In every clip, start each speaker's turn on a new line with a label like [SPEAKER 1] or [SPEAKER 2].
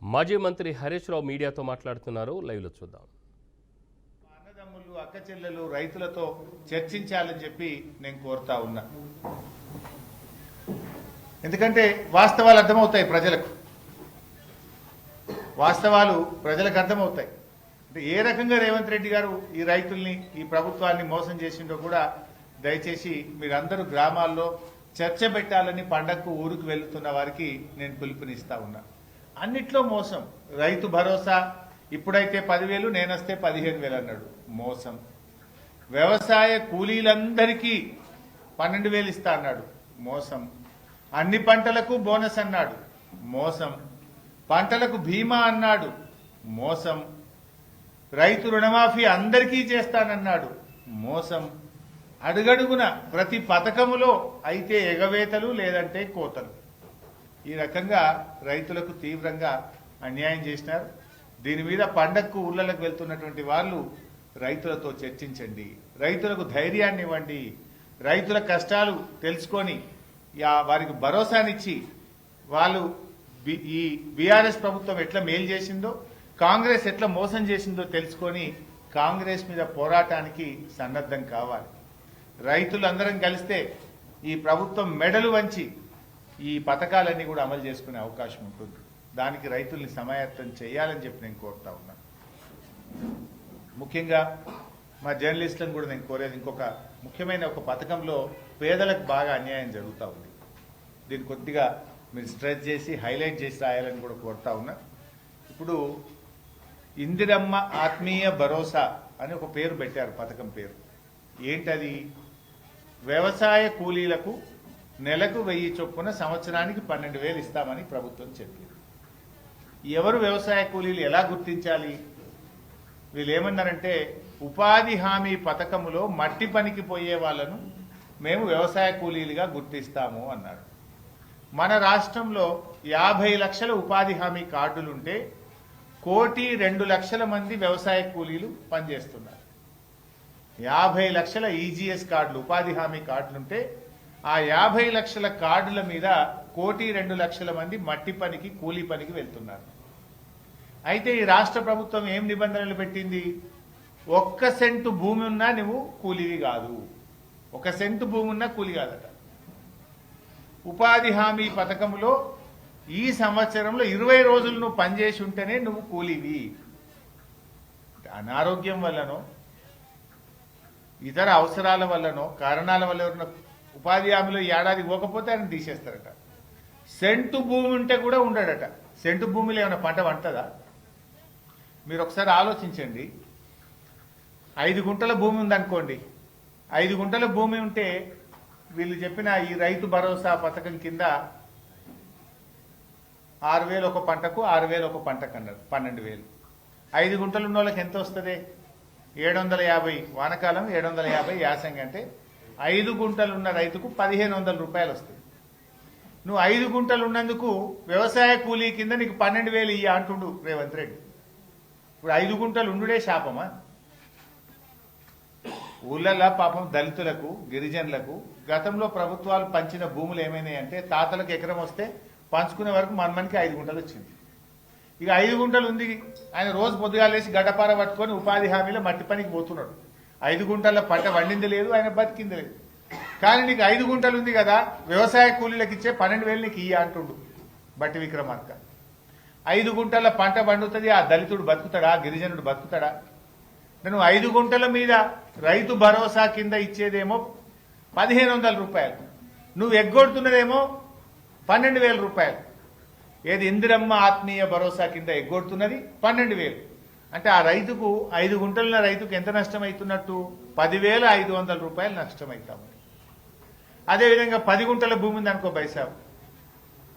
[SPEAKER 1] మాజీ మంత్రి హరీష్ రావు మీడియాతో మాట్లాడుతున్నారు. లైవ్ లో చూద్దాం.
[SPEAKER 2] అన్నదమ్ములు అక్క చెల్లెలు రైతులతో చర్చించాలని చెప్పి నేను కోరుతా ఉన్నా. ఎందుకంటే వాస్తవాలు అర్థమవుతాయి ప్రజలకు, వాస్తవాలు ప్రజలకు అర్థమవుతాయి. అంటే ఏ రకంగా రేవంత్ రెడ్డి గారు ఈ రైతుల్ని ఈ ప్రభుత్వాన్ని మోసం చేసిండో కూడా దయచేసి మీరందరూ గ్రామాల్లో చర్చ పెట్టాలని పండగకు ఊరికి వెళ్తున్న వారికి నేను పిలుపునిస్తా ఉన్నా. అన్నిట్లో మోసం. రైతు భరోసా ఇప్పుడైతే 10,000 నేనొస్తే 15,000 అన్నాడు, మోసం. వ్యవసాయ కూలీలందరికీ 12,000 ఇస్తా అన్నాడు, మోసం. అన్ని పంటలకు బోనస్ అన్నాడు, మోసం. పంటలకు బీమా అన్నాడు, మోసం. రైతు రుణమాఫీ అందరికీ చేస్తానన్నాడు, మోసం. అడుగడుగున ప్రతి పథకములో అయితే ఎగవేతలు లేదంటే కోతలు. ఈ రకంగా రైతులకు తీవ్రంగా అన్యాయం చేసినారు. దీని మీద పండగకు ఊళ్ళకు వెళ్తున్నటువంటి వాళ్ళు రైతులతో చర్చించండి, రైతులకు ధైర్యాన్ని ఇవ్వండి, రైతుల కష్టాలు తెలుసుకొని వారికి భరోసానిచ్చి వాళ్ళు ఈ బీఆర్ఎస్ ప్రభుత్వం ఎట్లా మేలు చేసిందో, కాంగ్రెస్ ఎట్లా మోసం చేసిందో తెలుసుకొని కాంగ్రెస్ మీద పోరాటానికి సన్నద్ధం కావాలి. రైతులందరం కలిస్తే ఈ ప్రభుత్వం మెడలు వంచి ఈ పథకాలన్నీ కూడా అమలు చేసుకునే అవకాశం ఉంటుంది. దానికి రైతుల్ని సమాయత్తం చేయాలని చెప్పి నేను కోరుతా ఉన్నా. ముఖ్యంగా మా జర్నలిస్టులను కూడా నేను కోరేది, ఇంకొక ముఖ్యమైన ఒక పథకంలో పేదలకు బాగా అన్యాయం జరుగుతూ ఉంది. దీన్ని కొద్దిగా మీరు స్ట్రెస్ చేసి హైలైట్ చేసి రాయాలని కూడా కోరుతా ఉన్నా. ఇప్పుడు ఇందిరమ్మ ఆత్మీయ భరోసా అని ఒక పేరు పెట్టారు, పథకం పేరు. ఏంటది? వ్యవసాయ కూలీలకు నెలకు 1000 చొప్పున సంవత్సరానికి 12,000 ఇస్తామని ప్రభుత్వం చెప్పింది. ఎవరు వ్యవసాయ కూలీలు ఎలా గుర్తించాలి? వీళ్ళు ఏమన్నారంటే, ఉపాధి హామీ పథకములో మట్టి పనికి పోయే వాళ్ళను మేము వ్యవసాయ కూలీలుగా గుర్తిస్తాము అన్నారు. మన రాష్ట్రంలో 50 లక్షల ఉపాధి హామీ కార్డులుంటే 1,02,00,000 మంది వ్యవసాయ కూలీలు పనిచేస్తున్నారు. 50 లక్షల ఈజీఎస్ కార్డులు, ఉపాధి హామీ కార్డులుంటే ఆ 50 లక్షల కార్డుల మీద 1,02,00,000 మంది మట్టి పనికి, కూలీ పనికి వెళ్తున్నారు. అయితే ఈ రాష్ట్ర ప్రభుత్వం ఏం నిబంధనలు పెట్టింది? 1 సెంటు భూమి ఉన్నా నువ్వు కూలీవి కాదు, 1 సెంటు భూమి ఉన్నా కూలీ కాదట. ఉపాధి హామీ పథకంలో ఈ సంవత్సరంలో 20 రోజులు నువ్వు పనిచేసి ఉంటేనే నువ్వు కూలీవి. అనారోగ్యం వల్లనో ఇతర అవసరాల వల్లనో కారణాల వల్ల ఉపాధి హామీలో ఏడాది పోకపోతే ఆయన తీసేస్తారట. సెంటు భూమి ఉంటే కూడా ఉండడట. సెంటు భూమిలో ఏమైనా పంట పండుతుందా? మీరు ఒకసారి ఆలోచించండి. 5 గుంటల భూమి ఉందనుకోండి, 5 గుంటల భూమి ఉంటే వీళ్ళు చెప్పిన ఈ రైతు భరోసా పథకం కింద 6,000 ఒక పంటకు, 6,000 ఒక పంటకు అన్నారు, 12,000. 5 గుంటలు ఉన్న వాళ్ళకి ఎంత వస్తుంది? 750 వానకాలం, 750 యాసంగి. అంటే 5 గుంటలు ఉన్న రైతుకు 1,500 రూపాయలు వస్తుంది. నువ్వు 5 గుంటలు ఉన్నందుకు వ్యవసాయ కూలీ కింద నీకు 12,000 ఇయ్య అంటుండు రేవంత్ రెడ్డి. ఇప్పుడు 5 గుంటలు ఉండుడే శాపమా? ఊళ్ళల్లో పాపం దళితులకు, గిరిజనులకు గతంలో ప్రభుత్వాలు పంచిన భూములు ఏమైనాయంటే, తాతలకు ఎకరం వస్తే పంచుకునే వరకు మనకి 5 గుంటలు వచ్చింది. ఇక 5 గుంటలు ఉంది, ఆయన రోజు పొద్దుగాలేసి గడ్డపార పట్టుకొని ఉపాధి హామీలో మట్టి పనికి పోతున్నాడు. 5 గుంటల పంట వండింది లేదు, ఆయన బతికింది లేదు. కానీ నీకు 5 గుంటలు ఉంది కదా, వ్యవసాయ కూలీలకు ఇచ్చే 12,000 నీకు ఇయ్య అంటుండు బట్టి విక్రమార్క. 5 గుంటల పంట పండుతుంది, ఆ దళితుడు బతుకుతాడా, గిరిజనుడు బతుకుతాడా? నేను 5 గుంటల మీద రైతు భరోసా కింద ఇచ్చేదేమో 1,500 రూపాయలు, నువ్వు ఎగ్గొడుతున్నదేమో 12,000 రూపాయలు. ఏది? ఇందిరమ్మ ఆత్మీయ భరోసా కింద ఎగ్గొడుతున్నది 12,000. అంటే ఆ రైతుకు 5 గుంటలున్న రైతుకు ఎంత నష్టం అవుతున్నట్టు? 10,500 రూపాయలు నష్టమవుతాము. అదేవిధంగా 10 గుంటల భూమి ఉంది అనుకో బైసాబ్,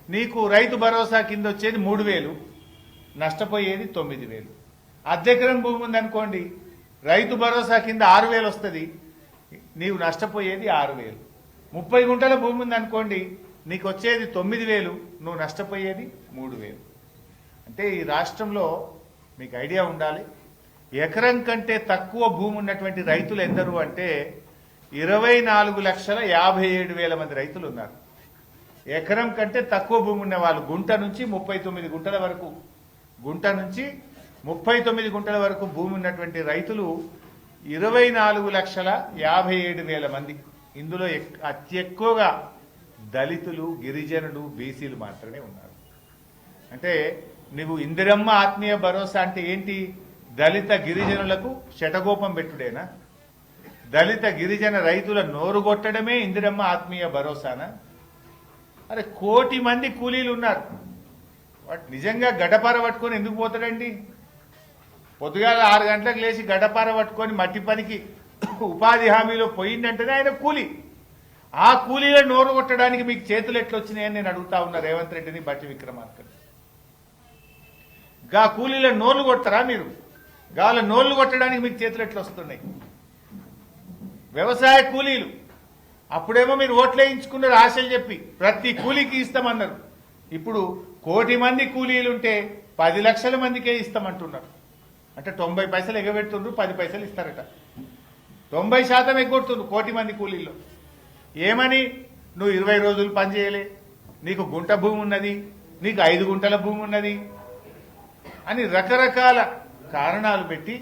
[SPEAKER 2] నీకు రైతు భరోసా కింద వచ్చేది 3,000, నష్టపోయేది 9,000. అద్దెకరం భూమి ఉంది అనుకోండి, రైతు భరోసా కింద 6,000 వస్తుంది, నీవు నష్టపోయేది 6,000. 30 గుంటల భూమి ఉంది అనుకోండి, నీకు వచ్చేది 9,000, నువ్వు నష్టపోయేది 3,000. అంటే ఈ రాష్ట్రంలో మీకు ఐడియా ఉండాలి, ఎకరం కంటే తక్కువ భూమి ఉన్నటువంటి రైతులు ఎందరు అంటే 24,57,000 మంది రైతులు ఉన్నారు. ఎకరం కంటే తక్కువ భూమి ఉన్న వాళ్ళు గుంట నుంచి 39 గుంటల వరకు గుంట నుంచి 39 గుంటల వరకు భూమి ఉన్నటువంటి రైతులు 24,57,000 మంది. ఇందులో అతి ఎక్కువగా దళితులు, గిరిజనులు, బీసీలు మాత్రమే ఉన్నారు. అంటే నువ్వు ఇందిరమ్మ ఆత్మీయ భరోసా అంటే ఏంటి? దళిత గిరిజనులకు శటగోపం పెట్టుడేనా? దళిత గిరిజన రైతుల నోరు కొట్టడమే ఇందిరమ్మ ఆత్మీయ భరోసానా? అరే 1 కోటి మంది కూలీలు ఉన్నారు. వాడు నిజంగా గడ్డపార పట్టుకొని ఎందుకు పోతాడండి? పొద్దుగాల 6 గంటలకు లేచి గడ్డపార పట్టుకొని మట్టి పనికి ఉపాధి హామీలో పోయిందంటేనే ఆయన కూలీ. ఆ కూలీల నోరు కొట్టడానికి మీకు చేతులు ఎట్లొచ్చినాయని నేను అడుగుతా ఉన్నా రేవంత్ రెడ్డిని, బట్టి విక్రమార్కని. గా కూలీల నోర్లు కొడతారా మీరు? గాల నోర్లు కొట్టడానికి మీకు చేతులు ఎట్లా వస్తున్నాయి? వ్యవసాయ కూలీలు అప్పుడేమో మీరు ఓట్లేయించుకున్నారు ఆశలు చెప్పి, ప్రతి కూలీకి ఇస్తామన్నారు. ఇప్పుడు 1 కోటి మంది కూలీలుంటే 10 లక్షల మందికే ఇస్తామంటున్నారు. అంటే 90 పైసలు ఎగబెడుతుండ్రు, 10 పైసలు ఇస్తారట. 90% ఎగ్గొడుతుండ్రు 1 కోటి మంది కూలీల్లో. ఏమని? నువ్వు 20 రోజులు పనిచేయలే, నీకు గుంట భూమి ఉన్నది, నీకు 5 గుంటల భూమి ఉన్నది అని రకరకాల కారణాలు పెట్టి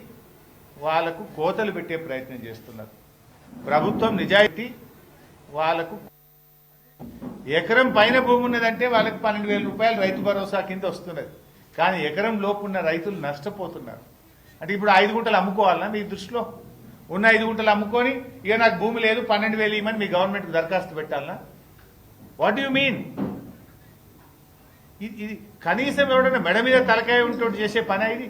[SPEAKER 2] వాళ్లకు కోతలు పెట్టే ప్రయత్నం చేస్తున్నారు. ప్రభుత్వం నిజాయితీ వాళ్లకు ఎకరం పైన భూమి ఉన్నదంటే వాళ్ళకి 12,000 రూపాయలు రైతు భరోసా కింద వస్తున్నది. కానీ ఎకరం లోపు ఉన్న రైతులు నష్టపోతున్నారు. అంటే ఇప్పుడు 5 గుంటలు అమ్ముకోవాలన్నా మీ దృష్టిలో? ఉన్న 5 గుంటలు అమ్ముకొని ఇక నాకు భూమి లేదు 12,000 ఇవ్వమని మీ గవర్నమెంట్కి దరఖాస్తు పెట్టాలన్నా? What you mean? ఇది కనీసం ఎవడన్నా మెడ మీద తలకాయ ఉంటూ చేసే పని ఇది?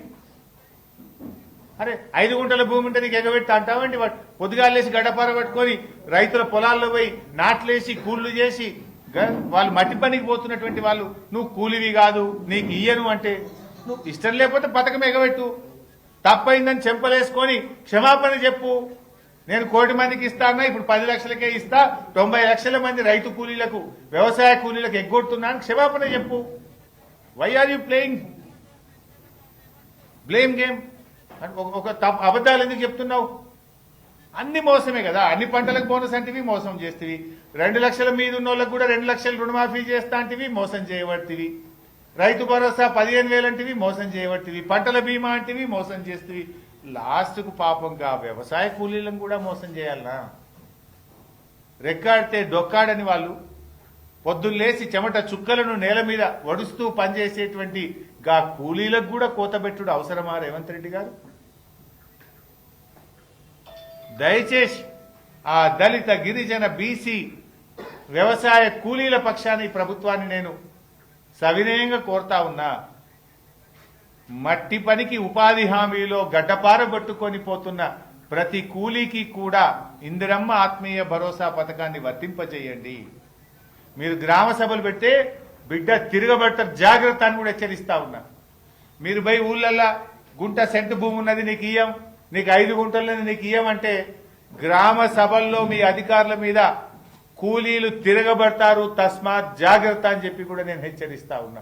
[SPEAKER 2] అరే 5 గుంటల భూమి ఉంటే నీకు ఎగబెట్టి అంటావండి. వాడు పొద్దుగాలేసి గడ్డపార పట్టుకొని రైతుల పొలాల్లో పోయి నాట్లేసి కూళ్లు చేసి వాళ్ళు మట్టి పనికి పోతున్నటువంటి వాళ్ళు నువ్వు కూలివి కాదు నీకు ఇయ్యను అంటే నువ్వు ఇష్టం లేకపోతే పథకం ఎగబెట్టు. తప్పైందని చెంపలేసుకొని క్షమాపణ చెప్పు. నేను 1 కోటి మందికి ఇస్తానా, ఇప్పుడు 10 లక్షలకే ఇస్తా, 90 లక్షల మంది రైతు కూలీలకు, వ్యవసాయ కూలీలకు ఎగ్గొడుతున్నాను క్షమాపణ చెప్పు. Why are you playing blame game? ఒక అబద్ధాలు ఎందుకు చెప్తున్నావు? అన్ని మోసమే కదా. అన్ని పంటలకు బోనస్ అంటివి మోసం చేస్తేవి, 2 లక్షల మీద ఉన్న వాళ్ళకు కూడా 2 లక్షలు రుణమాఫీ చేస్తా అంటివి మోసం చేయబడుతుంది, రైతు భరోసా 15,000 అంటివి మోసం చేయబడుతుంది, పంటల బీమా అంటివి మోసం చేస్తేవి. లాస్ట్కు పాపంగా వ్యవసాయ కూలీలను కూడా మోసం చేయాలనా? రెక్కాడితే డొక్కాడని వాళ్ళు పొద్దున్నేసి చెమట చుక్కలను నేల మీద వడుస్తూ పనిచేసేటువంటి గా కూలీలకు కూడా కోతబెట్టుడు అవసరమా రేవంత్ రెడ్డి గారు? దయచేసి ఆ దళిత, గిరిజన, బీసీ వ్యవసాయ కూలీల పక్షాన ఈ ప్రభుత్వాన్ని నేను సవినయంగా కోరుతా ఉన్నా. మట్టి పనికి ఉపాధి హామీలో గడ్డపారబట్టుకొని పోతున్న ప్రతి కూలీకి కూడా ఇందిరమ్మ ఆత్మీయ భరోసా పథకాన్ని వర్తింపజేయండి. మీరు గ్రామ సభలు పెడితే బిడ్డ తిరగబడతారు, జాగ్రత్త అని కూడా హెచ్చరిస్తా ఉన్నా. మీరు పోయి ఊళ్ళల్లా గుంట సెంటు భూమి ఉన్నది నీకు ఇయ్యం, నీకు 5 గుంటలది నీకు ఇయ్యమంటే గ్రామ సభల్లో మీ అధికారుల మీద కూలీలు తిరగబడతారు. తస్మాత్ జాగ్రత్త అని చెప్పి కూడా నేను హెచ్చరిస్తా ఉన్నా.